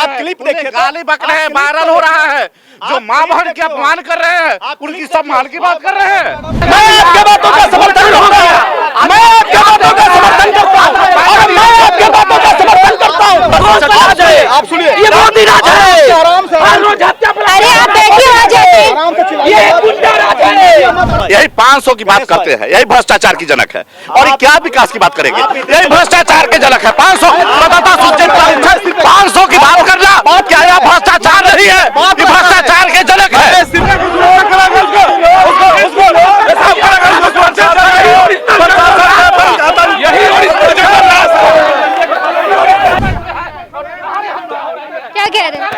आप क्लिप देखिए, गाली बक रहे हैं, वायरल हो रहा है। जो माँ बहन के अपमान कर रहे हैं, उनकी सम्मान की बात कर रहे हैं। मैं आपके बातों का समर्थन करूंगा, मैं आपके बातों का समर्थन करता हूं और मैं आपके बातों का समर्थन करता हूं। आप सुनिए, ये मोदी राज है, आराम से, हर रोज हत्या। अरे आप देखिए, ये गुंडा राज है। यही 500 की बात करते हैं, यही भ्रष्टाचार की जनक है। और ये क्या विकास की बात करेंगे? यही भ्रष्टाचार के जनक है। 500 500 की बात करना क्या यह भ्रष्टाचार नहीं है? ये भ्रष्टाचार के जनक है। क्या कह रहे हैं?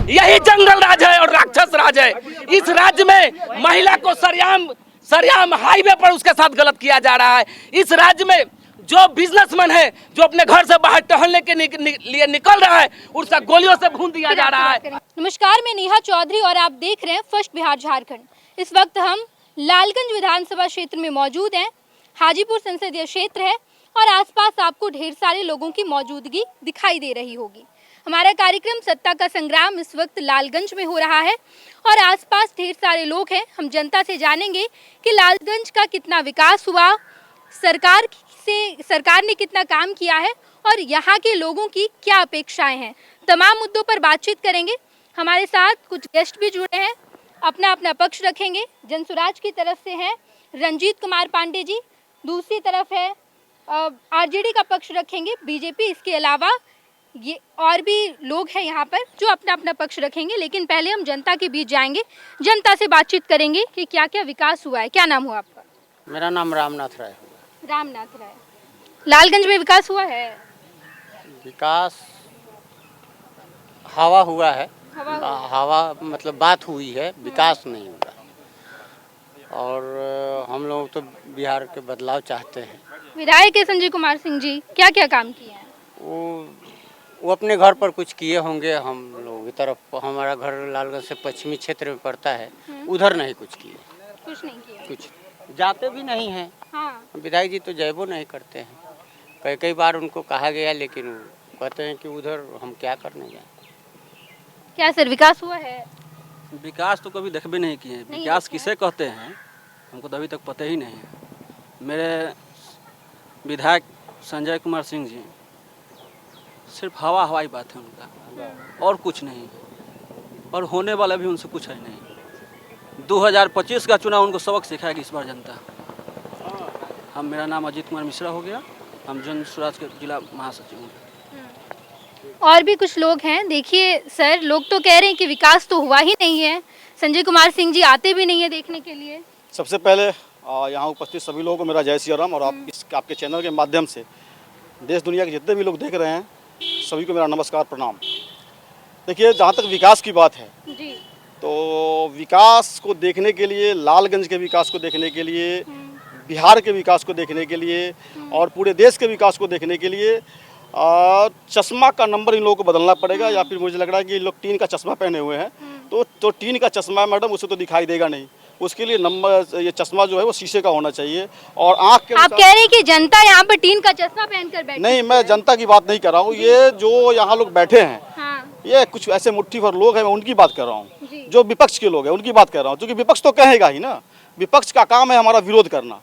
यही जंगल राज है और राक्षस राज है। इस राज्य में महिला को सरेआम हाईवे पर उसके साथ गलत किया जा रहा है। इस राज्य में जो बिजनेसमैन है, जो अपने घर से बाहर टहलने के लिए निकल रहा है, उसका गोलियों से भून दिया जा रहा है। नमस्कार, मैं नेहा चौधरी और आप देख रहे हैं फर्स्ट बिहार झारखंड। इस वक्त हम लालगंज विधानसभा क्षेत्र में मौजूद हैं। हाजीपुर संसदीय क्षेत्र है और आसपास आपको ढेर सारे लोगों की मौजूदगी दिखाई दे रही होगी। हमारा कार्यक्रम सत्ता का संग्राम इस वक्त लालगंज में हो रहा है और आसपास ढेर सारे लोग हैं। हम जनता से जानेंगे कि लालगंज का कितना विकास हुआ, सरकार ने कितना काम किया है और यहाँ के लोगों की क्या अपेक्षाएं हैं। तमाम मुद्दों पर बातचीत करेंगे। हमारे साथ कुछ गेस्ट भी जुड़े हैं, अपना अपना पक्ष रखेंगे। जनसुराज की तरफ से हैं रंजीत कुमार पांडे जी, दूसरी तरफ है आरजेडी का पक्ष रखेंगे बीजेपी। इसके अलावा ये और भी लोग हैं यहाँ पर जो अपना अपना पक्ष रखेंगे। लेकिन पहले हम जनता के बीच जाएंगे, जनता से बातचीत करेंगे कि क्या क्या विकास हुआ है। क्या नाम हुआ आपका? मेरा नाम रामनाथ राय है। रामनाथ राय। लालगंज में विकास हुआ है? विकास हवा हुआ है, हवा मतलब बात हुई है, विकास नहीं हुआ। और हम लोग तो बिहार के बदलाव चाहते हैं। विधायक संजय कुमार सिंह जी क्या क्या काम किए हैं? वो अपने घर पर कुछ किए होंगे। हम लोग की तरफ, हमारा घर लालगंज से पश्चिमी क्षेत्र में पड़ता है, उधर नहीं कुछ किए। कुछ नहीं किया? कुछ जाते भी नहीं हैं। हाँ। विधायक जी तो जयबो नहीं करते हैं। कई बार उनको कहा गया, लेकिन वो कहते हैं कि उधर हम क्या करने जाए। क्या सर विकास हुआ है? विकास तो कभी देखबे नहीं किए। विकास किसे कहते हैं हमको तो अभी तक पता ही नहीं है। मेरे विधायक संजय कुमार सिंह जी सिर्फ हवाई बात है उनका, और कुछ नहीं। और होने वाला भी उनसे कुछ है नहीं। 2025 का चुनाव उनको सबक सिखाएगी इस बार जनता। मेरा नाम अजीत कुमार मिश्रा हो गया, हम जनसुराज के जिला महासचिव हैं। और भी कुछ लोग हैं। देखिए सर, लोग तो कह रहे हैं कि विकास तो हुआ ही नहीं है, संजय कुमार सिंह जी आते भी नहीं है देखने के लिए। सबसे पहले यहाँ उपस्थित सभी लोगों को मेरा जय श्री राम। और आपके चैनल के माध्यम से देश दुनिया के जितने भी लोग देख रहे हैं सभी को मेरा नमस्कार प्रणाम। देखिए, जहाँ तक विकास की बात है जी, तो विकास को देखने के लिए, लालगंज के विकास को देखने के लिए, बिहार के विकास को देखने के लिए और पूरे देश के विकास को देखने के लिए चश्मा का नंबर इन लोगों को बदलना पड़ेगा। या फिर मुझे लग रहा है कि ये लोग टीन का चश्मा पहने हुए हैं, तो टीन का चश्मा है मैडम, उसे तो दिखाई देगा नहीं। उसके लिए नंबर, ये चश्मा जो है वो शीशे का होना चाहिए। और आँख के, आप कह रहे हैं कि जनता यहाँ पर टीन का चश्मा पहनकर बैठी? नहीं, मैं जनता की बात नहीं कर रहा हूँ। ये जो यहाँ लोग बैठे हैं, हाँ। ये कुछ ऐसे मुट्ठी भर लोग हैं, मैं उनकी बात कर रहा हूँ। जो विपक्ष के लोग हैं उनकी बात कर रहा हूँ, क्योंकि विपक्ष तो कहेगा ही ना। विपक्ष का काम है हमारा विरोध करना।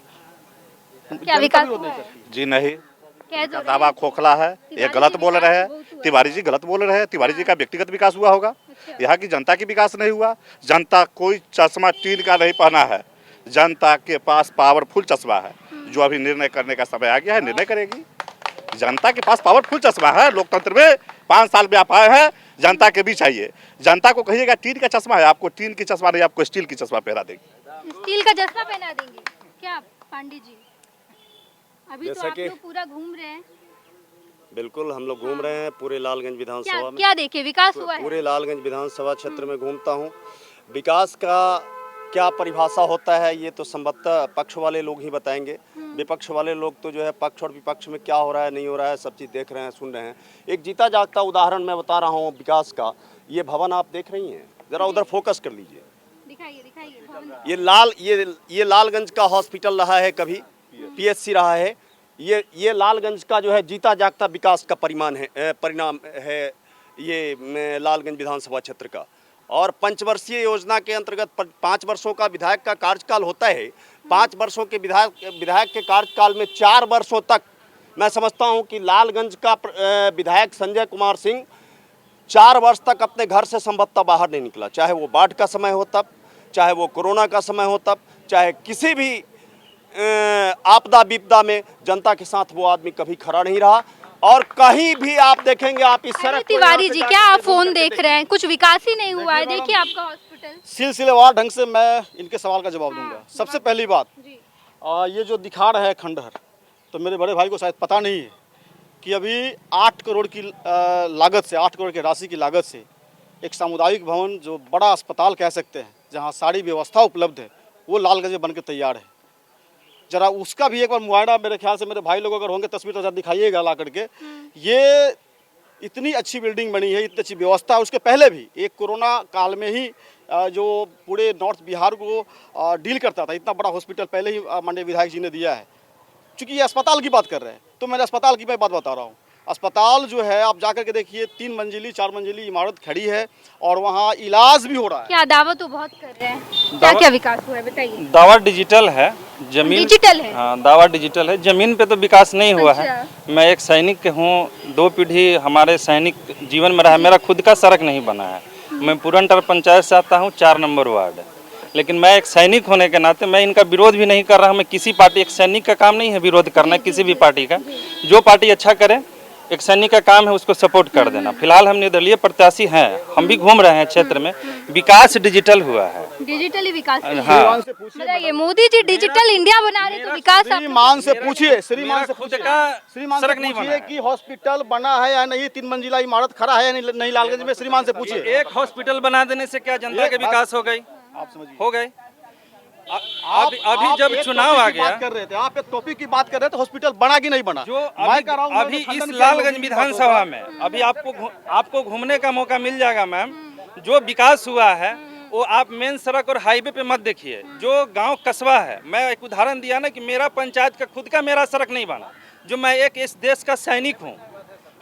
क्या विकास हुआ है? जी नहीं, दावा खोखला है, ये गलत बोल रहे हैं। तिवारी जी गलत बोल रहे हैं। तिवारी जी का व्यक्तिगत विकास हुआ होगा, यहाँ की जनता की विकास नहीं हुआ। जनता कोई चश्मा टीन का नहीं पहना है, जनता के पास पावरफुल चश्मा है। जो अभी निर्णय करने का समय आ गया है, निर्णय करेगी। जनता के पास पावरफुल चश्मा है। लोकतंत्र में 5 साल में आप आए हैं, जनता के बीच आइए। जनता को कहिएगा टीन का चश्मा है, आपको टीन की चश्मा नहीं, आपको स्टील की चश्मा पहना देगी। स्टील का चश्मा पहना देंगे क्या पांडे जी? अभी तो आप लोग पूरा घूम रहे हैं। बिल्कुल, हम लोग घूम रहे हैं पूरे लालगंज विधानसभा में। क्या देखे विकास हुआ है? पूरे लालगंज विधानसभा क्षेत्र में घूमता हूँ। विकास का क्या परिभाषा होता है ये तो संभवतः पक्ष वाले लोग ही बताएंगे। विपक्ष वाले लोग तो जो है पक्ष और विपक्ष में क्या हो रहा है नहीं हो रहा है सब चीज़ देख रहे हैं, सुन रहे हैं। एक जीता जागता उदाहरण मैं बता रहा हूँ विकास का। ये भवन आप देख रही हैं, जरा उधर फोकस कर लीजिए। दिखाइए। ये लालगंज का हॉस्पिटल रहा है, कभी पीएचसी रहा है। ये लालगंज का जो है जीता जागता विकास का परिणाम है ये लालगंज विधानसभा क्षेत्र का। और पंचवर्षीय योजना के अंतर्गत 5 वर्षों का विधायक का कार्यकाल होता है। 5 वर्षों के विधायक के कार्यकाल में 4 वर्षों तक मैं समझता हूं कि लालगंज का विधायक संजय कुमार सिंह 4 वर्ष तक अपने घर से संभवतः बाहर नहीं निकला, चाहे वो बाढ़ का समय हो तब, चाहे वो कोरोना का समय हो तब, चाहे किसी भी आपदा विपदा में जनता के साथ वो आदमी कभी खड़ा नहीं रहा। और कहीं भी आप देखेंगे, आप इस सड़क तिवारी जी क्या आप फोन देख रहे हैं, कुछ विकास ही नहीं हुआ है। देखिए आपका हॉस्पिटल सिलसिलेवार ढंग से मैं इनके सवाल का जवाब दूंगा। सबसे पहली बात, ये जो दिखा रहे हैं खंडहर, तो मेरे बड़े भाई को शायद पता नहीं है कि अभी 8 करोड़ की लागत से, 8 करोड़ की राशि की लागत से एक सामुदायिक भवन, जो बड़ा अस्पताल कह सकते हैं, जहाँ सारी व्यवस्था उपलब्ध है, वो लालगंज में बन के तैयार है। जरा उसका भी एक बार मुआयना, मेरे ख्याल से मेरे भाई लोग अगर होंगे तस्वीर तो जरा दिखाइएगा ला करके। ये इतनी अच्छी बिल्डिंग बनी है, इतनी अच्छी व्यवस्था है। उसके पहले भी एक कोरोना काल में ही जो पूरे नॉर्थ बिहार को डील करता था, इतना बड़ा हॉस्पिटल पहले ही माननीय विधायक जी ने दिया है। चूँकि ये अस्पताल की बात कर रहे हैं तो मैंने अस्पताल की मैं बात बता रहा हूँ। अस्पताल जो है आप जाकर के देखिए, 3 मंजिली 4 मंजिली इमारत खड़ी है और वहाँ इलाज भी हो रहा है। क्या दावा तो बहुत कर रहे हैं, क्या क्या विकास हुआ है बताइए। दावा डिजिटल है, जमीन डिजिटल है। हाँ, दावा डिजिटल है, जमीन पे तो विकास नहीं हुआ है। मैं एक सैनिक हूँ, 2 पीढ़ी हमारे सैनिक जीवन में रहा। मेरा खुद का सड़क नहीं बना है। मैं पुरनटर पंचायत से आता हूँ, 4 नंबर वार्ड। लेकिन मैं एक सैनिक होने के नाते मैं इनका विरोध भी नहीं कर रहा हूँ। मैं किसी पार्टी, एक सैनिक का काम नहीं है विरोध करना किसी भी पार्टी का। जो पार्टी अच्छा करे, एक सैनिक का काम है उसको सपोर्ट कर देना। फिलहाल हम निर्दलीय प्रत्याशी हैं, हम भी घूम रहे हैं क्षेत्र में। विकास डिजिटल हुआ है, डिजिटली विकास। हाँ। बताइए, मोदी जी डिजिटल इंडिया बना रहे तो विकास आप श्रीमान से पूछिए, श्रीमान से खुद पूछिए, का श्रीमान सड़क से नहीं बना पूछिए है। कि हॉस्पिटल बना है या नहीं, 3 मंजिला इमारत खड़ा है या नहीं लालगंज में। श्रीमान से पूछिए। एक हॉस्पिटल बना देने से क्या जनता के विकास हो गई? आप समझिए, हो गए। अभी जब एक चुनाव आ टॉपिक की गया, बात कर रहे थे, आप एक टॉपिक की बात कर रहे थे, हॉस्पिटल बना कि नहीं बना। जो मैं कह रहा हूं, अभी इस लालगंज विधानसभा में अभी आपको घूमने का मौका मिल जाएगा मैम। जो विकास हुआ है वो आप मेन सड़क और हाईवे पे मत देखिए, जो गांव कस्बा है। मैं एक उदाहरण दिया ना कि मेरा पंचायत का खुद का मेरा सड़क नहीं बना, जो मैं एक इस देश का सैनिक हूँ।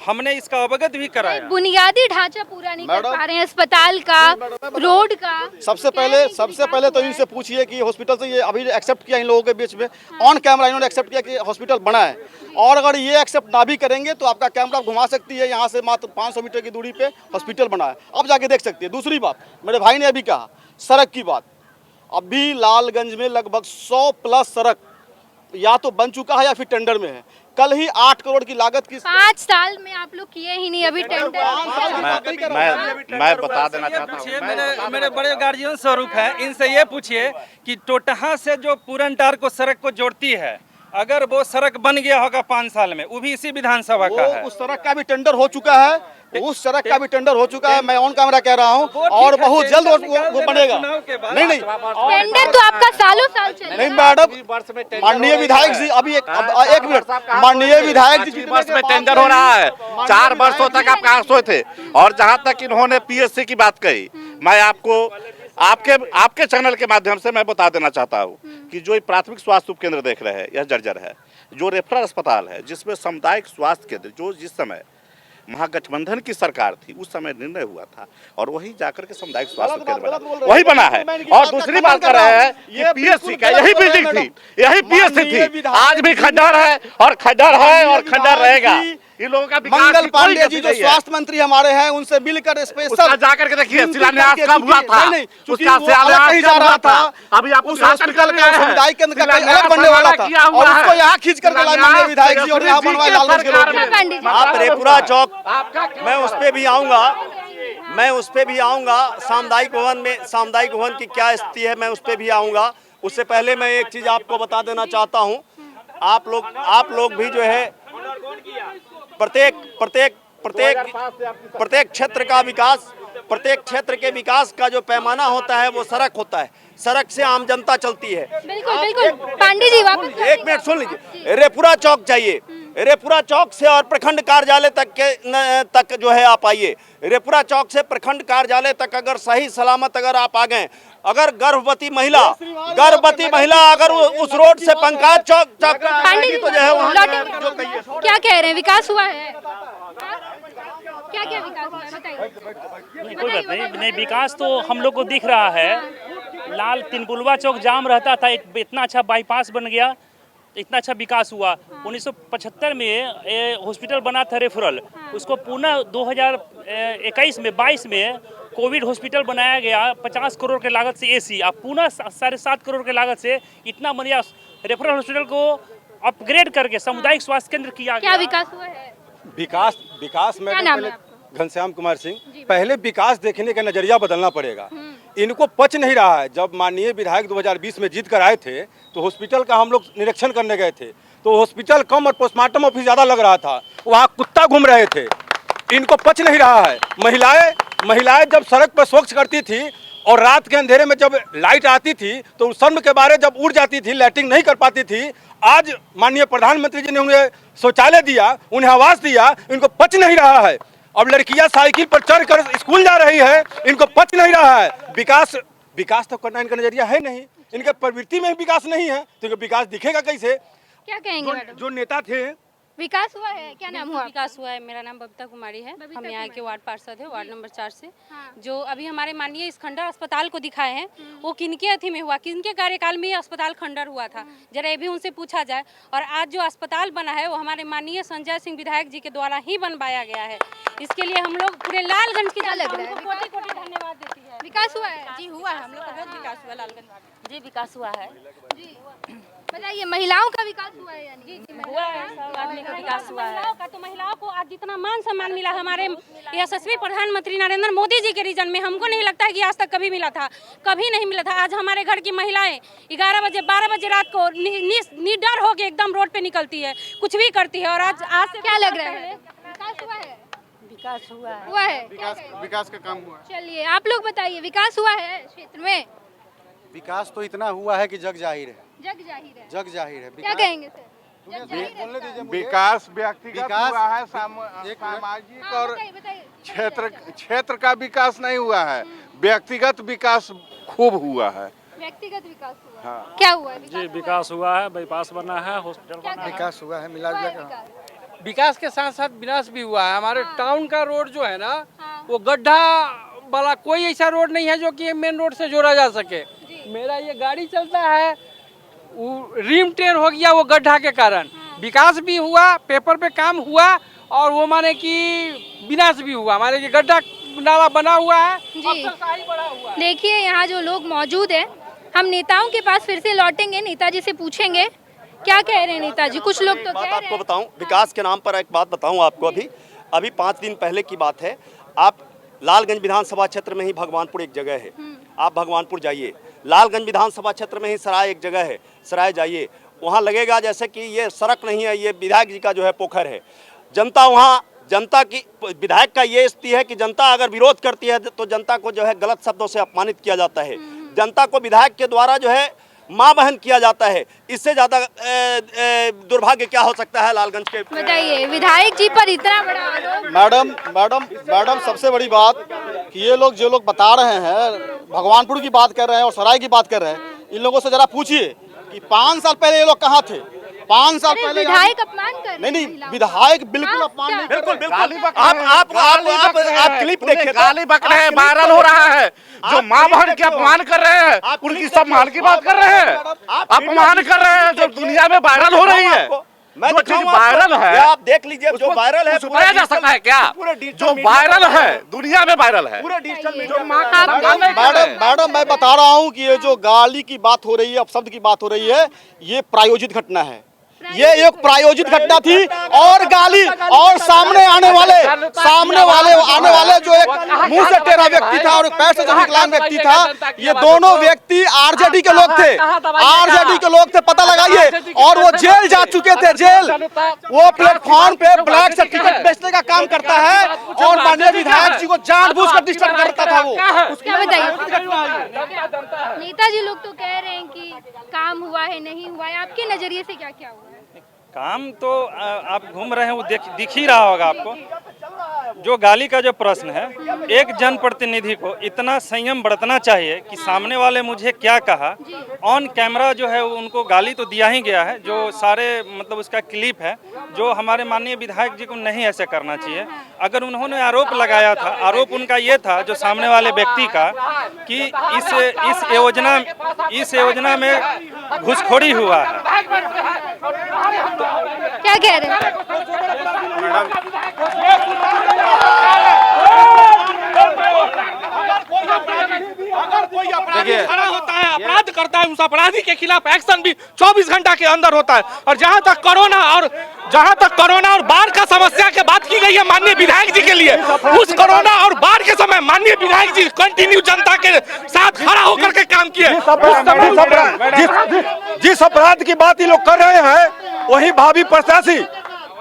हमने इसका अवगत भी कराया। बुनियादी ढांचा पूरा नहीं कर पा रहे हैं, अस्पताल का, रोड का। सबसे पहले तो इनसे पूछिए कि हॉस्पिटल से ये अभी एक्सेप्ट किया इन लोगों के बीच में, ऑन कैमरा इन्होंने एक्सेप्ट किया कि हॉस्पिटल बना है। और अगर ये एक्सेप्ट ना भी करेंगे तो आपका कैमरा घुमा सकती है, यहाँ से मात्र 500 मीटर की दूरी पे हॉस्पिटल बना है, आप जाके देख सकते हैं। दूसरी बात, मेरे भाई ने अभी कहा सड़क की बात, अभी लालगंज में लगभग 100+ सड़क या तो बन चुका है या फिर टेंडर में है। कल ही 8 करोड़ की लागत की 5 साल में आप लोग किए ही नहीं अभी टेंडर। मैं बता देना चाहता हूँ, मेरे बड़े गार्जियन स्वरूप है, इनसे ये पूछिए कि टोटहा से जो पुरनटार को सड़क को जोड़ती है, अगर वो सड़क बन गया होगा 5 साल में, वो भी इसी विधानसभा का है। उस सड़क का भी टेंडर हो चुका है, उस सड़क का भी टेंडर हो चुका है। मैं ऑन कैमरा कह रहा हूँ, और बहुत जल्द वो बनेगा। नहीं टेंडर तो आपका सालों साल चल नहीं मैडम, माननीय विधायक जी अभी एक मिनट, माननीय विधायक जी वर्ष में टेंडर हो रहा है। 4 वर्षों तक आप कहाँ सोए थे? और जहाँ तक इन्होंने PSC की बात कही, मैं आपको आपके चैनल के माध्यम से मैं बता देना चाहता हूँ कि जो प्राथमिक स्वास्थ्य उपकेंद्र देख रहे हैं, यह जर्जर है। जो रेफरल अस्पताल है, जिसमें सामुदायिक स्वास्थ्य केंद्र, जो जिस समय महागठबंधन की सरकार थी उस समय निर्णय हुआ था, और वही जाकर के सामुदायिक स्वास्थ्य केंद्र बना, वही बना है। और दूसरी बात कर रहे हैं, ये PSC का यही बिल्डिंग थी, यही PSC थी। आज भी खंडहर है और खंडहर है और खंडहर रहेगा। इन लोगों का मंगल पांडे जी जो स्वास्थ्य मंत्री हमारे हैं, उनसे मिलकर स्पेशल जाकर के देखिए शिलान्यास कब हुआ था, उसका शिलान्यास जा रहा था। अभी आप उस हॉस्पिटल का समुदाय केंद्र का कहीं अलग बनने वाला था, और उसको यहाँ खींच करके लाए माननीय विधायक जी, और यहाँ बनवाए लालगंज के लोग। आप रेपुरा चौक, मैं उस पे भी आऊँगा, सामुदायिक भवन की क्या स्थिति है, मैं उस पे भी आऊँगा। उससे पहले मैं एक चीज़ आपको बता देना चाहता हूँ, आप लोग भी जो है प्रत्येक क्षेत्र का विकास, प्रत्येक क्षेत्र के विकास का जो पैमाना होता है वो सड़क होता है। सड़क से आम जनता चलती है। बिल्कुल बिल्कुल। पांडे जी वापस एक मिनट सुन लीजिए, रेपुरा चौक जाइए, रेपुरा चौक से और प्रखंड कार्यालय तक जो है आप आइए। रेपुरा चौक से प्रखंड कार्यालय तक अगर सही सलामत अगर आप आ गए, अगर गर्भवती महिला अगर उस रोड से पंकज चौक तक आएगी तो जो है वहाँ जो कहिए। क्या कह रहे हैं, विकास हुआ है? क्या क्या विकास हुआ है बताइए। कोई बात नहीं, विकास तो हम लोग को दिख रहा है। लाल तिनपुलवा चौक जाम रहता था, एक इतना अच्छा बाईपास बन गया, इतना अच्छा विकास हुआ। 1975 में हॉस्पिटल बना था रेफरल, उसको पुनः 2021 में 22 में कोविड हॉस्पिटल बनाया गया 50 करोड़ के लागत से एसी। अब पुनः 7.5 करोड़ के लागत से इतना बढ़िया रेफरल हॉस्पिटल को अपग्रेड करके सामुदायिक स्वास्थ्य केंद्र किया गया। क्या विकास हुआ है? विकास में क्या नाम है आपका? घनश्याम कुमार सिंह। पहले विकास देखने का नजरिया बदलना पड़ेगा। इनको पच नहीं रहा है। जब माननीय विधायक 2020 में जीत कर आए थे तो हॉस्पिटल का हम लोग निरीक्षण करने गए थे, तो हॉस्पिटल कम और पोस्टमार्टम ऑफिस ज़्यादा लग रहा था, वहाँ कुत्ता घूम रहे थे। इनको पच नहीं रहा है। महिलाएं जब सड़क पर स्वच्छ करती थी और रात के अंधेरे में जब लाइट आती थी तो शर्म के बारे जब उड़ जाती थी, लैट्रिन नहीं कर पाती थी। आज माननीय प्रधानमंत्री जी ने उन्हें शौचालय दिया, उन्हें आवास दिया, इनको पच नहीं रहा है। अब लड़कियां साइकिल पर चढ़कर स्कूल जा रही है, इनको पच नहीं रहा है। विकास तो करना इनका नजरिया है नहीं, इनके प्रवृत्ति में विकास नहीं है, तो इनको विकास दिखेगा कैसे? क्या कहेंगे मैडम? जो नेता थे। विकास हुआ है? क्या नाम हुआ? विकास हुआ है। मेरा नाम बबीता कुमारी है। हम यहाँ के वार्ड पार्षद है, वार्ड नंबर 4 से। जो अभी हमारे माननीय इस खंडर अस्पताल को दिखाए हैं, वो किनके अथी में हुआ, किनके कार्यकाल में ये अस्पताल खंडर हुआ था, जरा ये भी उनसे पूछा जाए। और आज जो अस्पताल बना है वो हमारे माननीय संजय सिंह विधायक जी के द्वारा ही बनवाया गया है। इसके लिए हम लोग पूरे लालगंज की लग रहा है कोटि धन्यवाद देती है। विकास हुआ है? जी हुआ है, हम लोग का बहुत विकास हुआ लालगंज। जी विकास हुआ है। जी बताइए, महिलाओं का विकास हुआ है? यानी हुआ है, सब आदमी का विकास हुआ है। तो महिलाओं को आज जितना मान सम्मान मिला हमारे यशस्वी प्रधानमंत्री नरेंद्र मोदी जी के रीजन में, हमको नहीं लगता है कि आज तक कभी मिला था, कभी नहीं मिला था। आज हमारे घर की महिलाएं 11 बजे 12 बजे रात को निडर होकर एकदम रोड पे निकलती है, कुछ भी करती है। और आज से क्या लग रहा है, विकास हुआ है? विकास हुआ है। हुआ है? विकास का काम हुआ। चलिए आप लोग बताइए, विकास हुआ है क्षेत्र में? विकास तो इतना हुआ है कि जग जाहिर है। जग जाहिर है? जग जाहिर है। क्या कहेंगे सर? जग जाहिर है? विकास व्यक्तिगत हुआ है, सामाजिक और क्षेत्र का विकास नहीं हुआ है। व्यक्तिगत विकास खूब हुआ है। व्यक्तिगत विकास हुआ। हाँ। क्या हुआ है? जी विकास हुआ है, बाईपास बना है, हॉस्पिटल बना है। विकास हुआ है, मिला हुआ है जुला विकास। विकास के साथ साथ विनाश भी हुआ है। हमारे टाउन का रोड जो है ना, वो गड्ढा वाला कोई ऐसा रोड नहीं है जो कि मेन रोड से जोड़ा जा सके। मेरा ये गाड़ी चलता है, वो रिम ट्रेन हो गया वो गड्ढा के कारण। विकास भी हुआ, पेपर पे काम हुआ, और वो माने कि विनाश भी हुआ। हमारे ये गड्ढा नाला बना हुआ है, अफसरशाही बढ़ा हुआ है। देखिए यहाँ जो लोग मौजूद हैं, हम नेताओं के पास फिर से लौटेंगे, नेताजी से पूछेंगे क्या कह रहे हैं नेताजी। कुछ लोग तो कह रहे हैं। आपको बताऊं, विकास के नाम पर एक बात बताऊं आपको। अभी 5 दिन पहले की बात है। आप लालगंज विधानसभा क्षेत्र में ही भगवानपुर एक जगह है, आप भगवानपुर जाइए। लालगंज विधानसभा क्षेत्र में ही सराय एक जगह है, सराय जाइए, वहाँ लगेगा जैसे कि ये सड़क नहीं है, ये विधायक जी का जो है पोखर है। जनता की विधायक का ये स्थिति है कि जनता अगर विरोध करती है तो जनता को जो है गलत शब्दों से अपमानित किया जाता है। जनता को विधायक के द्वारा जो है माँ बहन किया जाता है। इससे ज्यादा दुर्भाग्य क्या हो सकता है लालगंज के? बताइए, विधायक जी पर इतना बड़ा आरोप। मैडम सबसे बड़ी बात कि ये लोग जो लोग बता रहे हैं, भगवानपुर की बात कर रहे हैं और सराय की बात कर रहे हैं, इन लोगों से जरा पूछिए कि 5 साल पहले ये लोग कहाँ थे। 5 साल पहले विधायक अपमान कर रहे हैं। नहीं, विधायक बिल्कुल अपमान नहीं। बिल्कुल आप क्लिप देखिए, गाली बक रहे हैं, वायरल हो रहा है। जो माँ बहन के अपमान कर रहे हैं, उनकी सम्मान की बात कर रहे हैं, अपमान कर रहे हैं, जो दुनिया में वायरल हो रही है। मैं जो चीज वायरल है आप देख लीजिए, जो वायरल है छुपाया जा सकता है क्या? जो वायरल है दुनिया में वायरल है। पूरे डिजिटल मैडम मैं बता रहा हूँ कि ये जो गाली की बात हो रही है, अपशब्द की बात हो रही है, ये प्रायोजित घटना है। ये एक प्रायोजित घटना थी। और गाली और सामने आने वाले जो एक मुंह से टेढ़ा व्यक्ति था और एक पैर से जो विकलांग व्यक्ति था, ये दोनों व्यक्ति आरजेडी के लोग थे। आरजेडी के लोग थे, पता लगाइए। और वो जेल जा चुके थे। जेल वो प्लेटफॉर्म पे ब्लैक से टिकट बेचने का काम करता है और माननीय विधायक जी को जानबूझकर डिस्टर्ब करता था वो। क्या बताइए, नेताजी लोग तो कह रहे हैं कि काम हुआ है, नहीं हुआ है, आपके नजरिए से क्या क्या हुआ है? काम तो आप घूम रहे हैं वो दिख ही रहा होगा आपको। जो गाली का जो प्रश्न है, एक जनप्रतिनिधि को इतना संयम बरतना चाहिए कि सामने वाले मुझे क्या कहा, ऑन कैमरा जो है उनको गाली तो दिया ही गया है, जो सारे मतलब उसका क्लिप है, जो हमारे माननीय विधायक जी को नहीं ऐसे करना चाहिए। अगर उन्होंने आरोप लगाया था, आरोप उनका ये था जो सामने वाले व्यक्ति का कि इस योजना में घुसखोरी हुआ है। क्या कह रहे हैं? देखिए, खड़ा होता है, अपराध करता है, उस अपराधी के खिलाफ एक्शन भी 24 घंटा के अंदर होता है। और जहां तक कोरोना और बाढ़ का समस्या की बात की गई है माननीय विधायक जी के लिए, उस कोरोना और बाढ़ के समय माननीय विधायक जी कंटिन्यू जनता के साथ खड़ा होकर के काम किए। जिस अपराध की बात ये लोग कर रहे हैं वही भावी प्रत्याशी,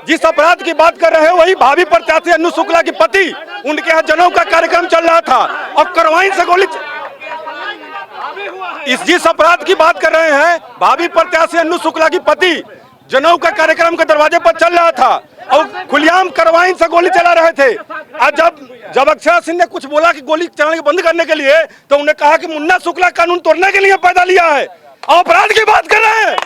जिस अपराध की बात कर रहे हैं वही भावी प्रत्याशी अन्नू शुक्ला की पति, उनके यहाँ जनेऊ का कार्यक्रम चल रहा था और करवाइन से गोली जिस अपराध की बात कर रहे हैं भावी प्रत्याशी अन्नू शुक्ला की पति जनेऊ का कार्यक्रम के दरवाजे पर चल रहा था और खुलेआम करवाइन से गोली चला रहे थे। आज जब अक्षरा सिंह ने कुछ बोला कि गोली चलाने बंद करने के लिए, तो उन्हें कहा कि मुन्ना शुक्ला कानून तोड़ने के लिए पैदा लिया है और अपराध की बात कर रहे हैं।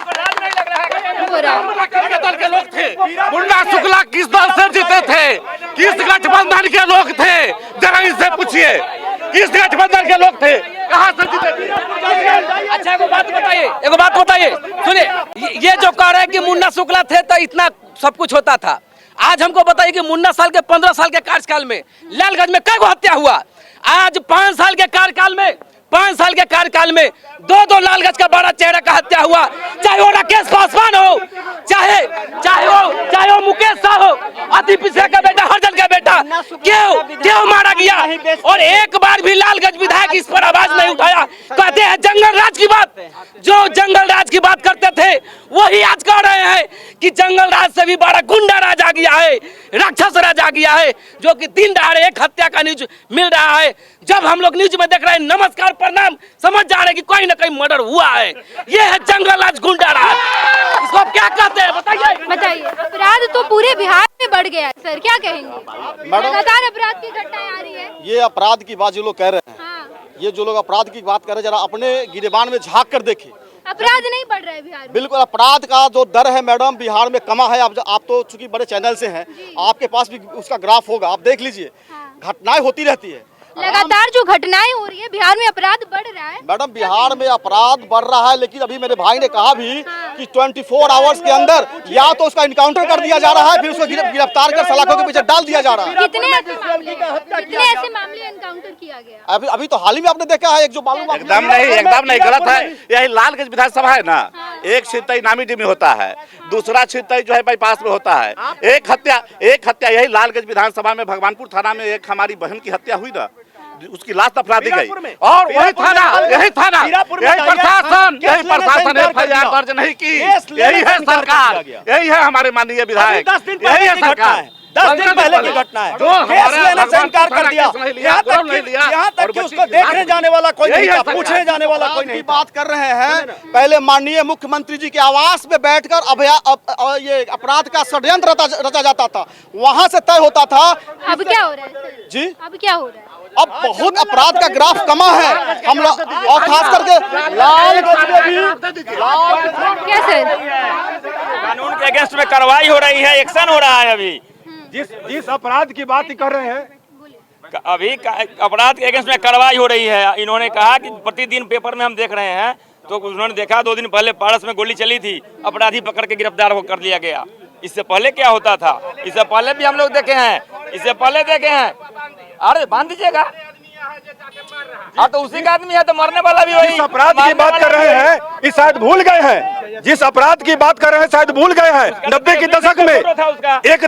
दल के लोग थे, मुन्ना शुक्ला किस दल से जीते थे, किस गठबंधन के लोग थे, जरा इनसे पूछिए किस गठबंधन के लोग थे, कहां से जीते थे। अच्छा एगो बात बताइए, सुनिए, ये जो कह रहे हैं कि मुन्ना शुक्ला थे तो इतना सब कुछ होता था, आज हमको बताइए कि मुन्ना साल के 15 साल के कार्यकाल में लालगंज में कई हत्या हुआ। आज 5 साल के कार्यकाल में दो लालगंज का बड़ा चेहरा का हत्या हुआ, चाहे वो राकेश पासवान हो, चाहे वो मुकेश शाह हो, अति पिछड़ा का बेटा, हरजन का बेटा, क्यों मारा गया। और एक बार भी लालगंज विधायक इस पर आवाज नहीं उठाया। कहते हैं जंगल राज की बात, जो जंगल राज की बात करते थे वही आज कह रहे हैं कि जंगल राज से भी बड़ा गुंडा राज आ गया है, राक्षस राज आ गया है, जो कि दिन दहाड़े एक हत्या का न्यूज मिल रहा है। जब हम लोग न्यूज में देख रहे हैं नमस्कार प्रणाम, समझ जा रहे हैं कि कोई ना कोई मर्डर हुआ है। ये है जंगल राज, गुंडा राज, इसको आप क्या कहते हैं बताइए। अपराध तो पूरे बिहार में बढ़ गया है सर, क्या कहेंगे? लगातार अपराध की घटनाएं आ रही है। ये अपराध की बात जो लोग कह रहे हैं, ये जो लोग अपराध की बात कर रहे हैं, जरा अपने गिरेबान में झांक कर देखें। अपराध नहीं बढ़ रहा है बिहार में। बिल्कुल, अपराध का जो दर है मैडम बिहार में कमा है। आप तो चूंकि बड़े चैनल से हैं, आपके पास भी उसका ग्राफ होगा, आप देख लीजिए। घटनाएं होती रहती है, लगातार जो घटनाएं हो रही है बिहार में, अपराध बढ़ रहा है। मैडम बिहार में अपराध बढ़ रहा है, लेकिन अभी मेरे भाई ने कहा भी कि 24 आवर्स के अंदर या तो उसका इनकाउंटर कर दिया जा रहा है, फिर उसको गिरफ्तार कर सलाखों के पीछे डाल दिया जा रहा है। कितने ऐसे मामले एनकाउंटर किया गया? अभी तो हाल ही में आपने देखा है, एक जो मालूम एकदम नहीं गलत है। यही लालगंज विधानसभा है ना, एक छितई नामीडी में होता है, दूसरा छितई जो है बाईपास में होता है। एक हत्या यही लालगंज विधानसभा में भगवानपुर थाना में एक हमारी बहन की हत्या हुई ना, उसकी लाश दफना दी गई और यही प्रशासन एफआईआर दर्ज नहीं की। यही है सरकार, यही है हमारे माननीय विधायक, यही है सरकार। 10 दिन पहले की घटना है, केस लेने से इनकार कर दिया। यहाँ तक कि उसको देखने जाने वाला कोई नहीं था, पूछने जाने वाला कोई नहीं। बात कर रहे हैं, पहले माननीय मुख्यमंत्री जी के आवास में बैठकर ये अपराध का षड्यंत्र रचा जाता था, वहाँ से तय होता था। अब क्या हो रहा है जी? अब क्या हो रहा है? अब बहुत अपराध का ग्राफ कमा है हम लोग, और खास करके लालगंज में भी। क्या सर? कानून के अगेंस्ट में कार्रवाई हो रही है, एक्शन हो रहा है। अभी जिस अपराध की बात कर रहे हैं, अभी अपराध के अगेंस्ट में कार्रवाई हो रही है। इन्होंने कहा कि प्रतिदिन पेपर में हम देख रहे हैं, तो उन्होंने देखा 2 दिन पहले पारस में गोली चली थी, अपराधी पकड़ के गिरफ्तार कर लिया गया। इससे पहले क्या होता था, इससे पहले भी हम लोग देखे हैं, इससे पहले देखे हैं। अरे बांध दीजिएगा, हाँ तो उसी का आदमी है तो मरने वाला भी वही। जिस अपराध की बात कर रहे हैं ये शायद भूल गए हैं, जिस अपराध की बात कर रहे हैं शायद भूल गए हैं। 90 के दशक में एक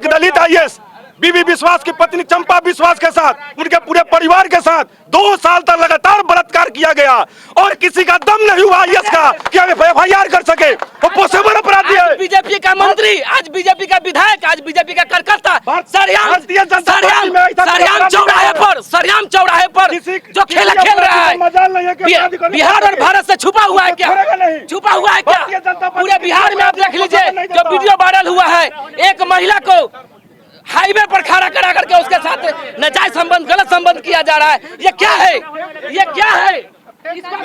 दलित IAS बीबी विश्वास की पत्नी चंपा विश्वास के साथ उनके पूरे परिवार के साथ 2 साल तक लगातार बलात्कार किया गया और किसी का दम नहीं हुआ यस का कि FIR कर सके। वो पॉसिबल अपराधी है। बीजेपी का मंत्री, आज बीजेपी का विधायक, आज बीजेपी का कार्यकर्ता सरियाम चौराहे पर जो खेल खेल रहा है, बिहार और भारत से छुपा हुआ है क्या? छुपा हुआ है क्या? पूरे बिहार में आप देख लीजिए, जो वीडियो वायरल हुआ है, एक महिला को हाईवे पर खड़ा करा करके उसके साथ नाजायज संबंध, गलत संबंध किया जा रहा है। ये क्या है? ये क्या है? इसको आप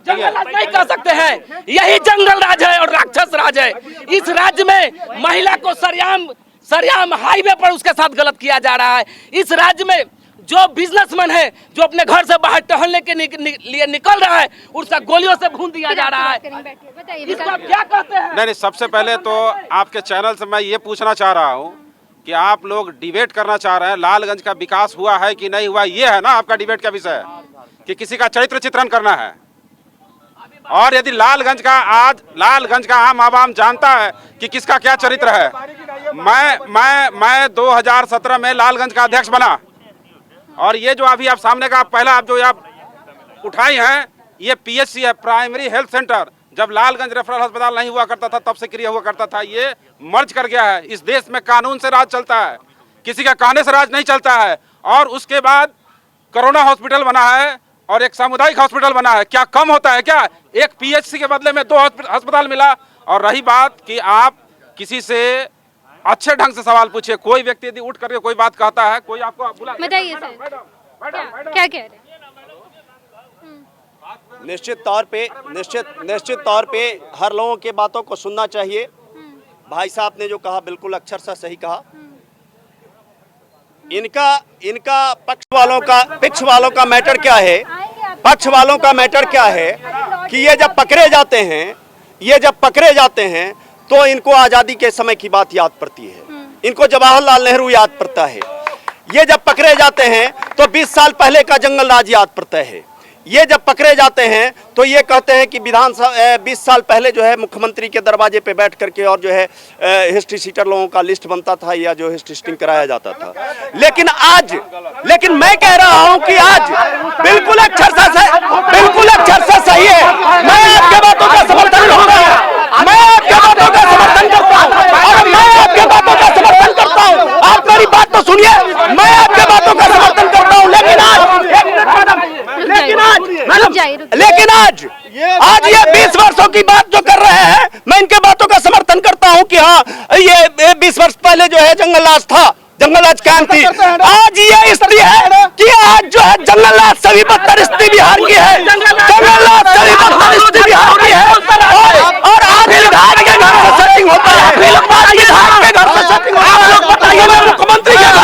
जंगल राज नहीं कह सकते हैं। यही जंगल राज है और राक्षस राज है। इस राज्य में महिला को सरियाम हाईवे पर उसके साथ गलत किया जा रहा है। इस राज्य में जो बिजनेसमैन है, जो अपने घर से बाहर टहलने के लिए निकल रहा है, उसका गोलियों से भून दिया जा रहा है। इसको आप क्या कहते हैं? नहीं, सबसे पहले तो आपके चैनल से मैं ये पूछना चाह रहा हूँ कि आप लोग डिबेट करना चाह रहे हैं लालगंज का विकास हुआ है कि नहीं हुआ, ये है ना आपका डिबेट का विषय, कि किसी का चरित्र चित्रण करना है। और यदि लालगंज का आम आवाम जानता है कि किसका क्या चरित्र है। मैं 2017 में लालगंज का अध्यक्ष बना और ये जो अभी आप सामने का पहला आप जो आप उठाई हैं, ये PHC है, प्राइमरी हेल्थ सेंटर। जब लालगंज रेफरल अस्पताल नहीं हुआ करता था तब से क्रिया हुआ करता था, ये मर्ज कर गया है। इस देश में कानून से राज चलता है, किसी का कहने से राज नहीं चलता है। और उसके बाद कोरोना हॉस्पिटल बना है और एक सामुदायिक हॉस्पिटल बना है। क्या कम होता है क्या? एक PHC के बदले में 2 अस्पताल मिला। और रही बात कि आप किसी से अच्छे ढंग से सवाल पूछिए। कोई व्यक्ति यदि उठ करके कोई बात कहता है, कोई आपको बुला, बताइए सर, क्या कह रहे हैं? निश्चित तौर पे हर लोगों के बातों को सुनना चाहिए। भाई साहब ने जो कहा बिल्कुल अक्षरशः सही कहा। इनका पक्ष वालों का मैटर क्या है? पक्ष वालों का मैटर क्या है कि ये जब पकड़े जाते हैं तो इनको आज़ादी के समय की बात याद पड़ती है, इनको जवाहरलाल नेहरू याद पड़ता है। ये जब पकड़े जाते हैं तो 20 साल पहले का जंगल राज याद पड़ता है। ये जब पकड़े जाते हैं तो ये कहते हैं कि विधानसभा 20 साल पहले जो है मुख्यमंत्री के दरवाजे पे बैठ करके और जो है हिस्ट्री सीटर लोगों का लिस्ट बनता था या जो हिस्ट्री सीटिंग कराया जाता था। लेकिन मैं कह रहा हूं कि आज बिल्कुल अक्षरशः सही है। मैं आपके बातों का समर्थन करूंगा, मैं आपके बातों का समर्थन करता हूं और मैं आपके बातों का समर्थन करता हूं। आप मेरी बात तो सुनिए, मैं आपके बातों का समर्थन करता हूं। लेकिन आज ये 20 वर्षों की बात जो कर रहे हैं, मैं इनके बातों का समर्थन करता हूं कि हाँ, ये 20 वर्ष पहले जो है जंगल राज था, जंगल राज कायम थी। आज ये स्थिति है कि आज जो है जंगल राज से भी बदतर स्थिति बिहार की है, जंगल राज से भी बदतर स्थिति बिहार की है। और आज विधायक के घर से सेटिंग होता है, विधायक के घर से सेटिंग होता है। बताइए, मैं मुख्यमंत्री के घर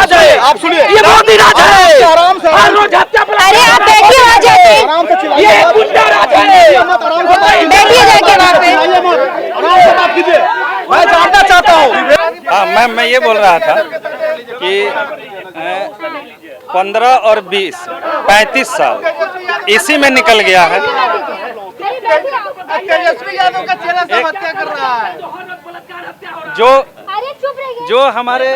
से आप सुनिए, ये मोदी राज है। अरे आप बैठिए वहाँ जाके, ये गुंडा राज है। बैठिए जाके वहाँ पे। मैं जानना चाहता हूँ। हाँ, मैं ये बोल रहा था कि 15 और 20 35 साल इसी में निकल गया है। तेजस्वी यादव का चेला सब हत्या कर रहा है। जो हमारे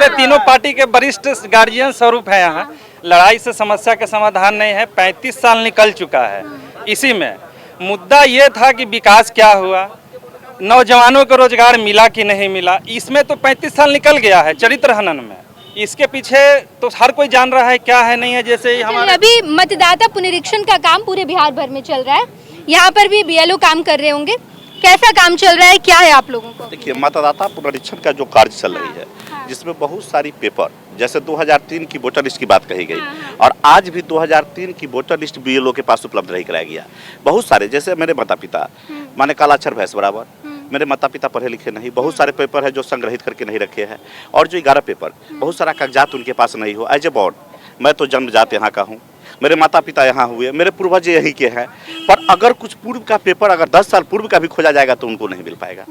तीनों पार्टी के वरिष्ठ गार्जियन स्वरूप है, यहाँ लड़ाई से समस्या के समाधान नहीं है। 35 साल निकल चुका है। इसी में मुद्दा ये था कि विकास क्या हुआ, नौजवानों को रोजगार मिला कि नहीं मिला। इसमें तो 35 साल निकल गया है चरित्र हनन में। इसके पीछे तो हर कोई जान रहा है क्या है नहीं है। जैसे हमारे अभी मतदाता पुनरीक्षण का काम पूरे बिहार भर में चल रहा है, यहाँ पर भी BLO काम कर रहे होंगे। कैसा काम चल रहा है, क्या है आप लोगों को? देखिए, मतदाता पुनरीक्षण का जो कार्य चल रही है, जिसमें बहुत सारी पेपर, जैसे 2003 की वोटर लिस्ट की बात कही गई और आज भी 2003 की वोटर लिस्ट BLO के पास उपलब्ध नहीं कराया गया। बहुत सारे, जैसे मेरे माता पिता माने काला अक्षर भैंस बराबर, मेरे माता पिता पढ़े लिखे नहीं, बहुत सारे पेपर है जो संग्रहित करके नहीं रखे हैं। और जो 11 पेपर, बहुत सारा कागजात उनके पास नहीं हो। एज ए बॉर्ड, मैं तो जन्मजात यहाँ का हूँ, मेरे माता पिता यहाँ हुए, मेरे पूर्वज यहीं के हैं। पर अगर कुछ पूर्व का पेपर अगर 10 साल पूर्व का भी खोजा जाएगा तो उनको नहीं मिल पाएगा,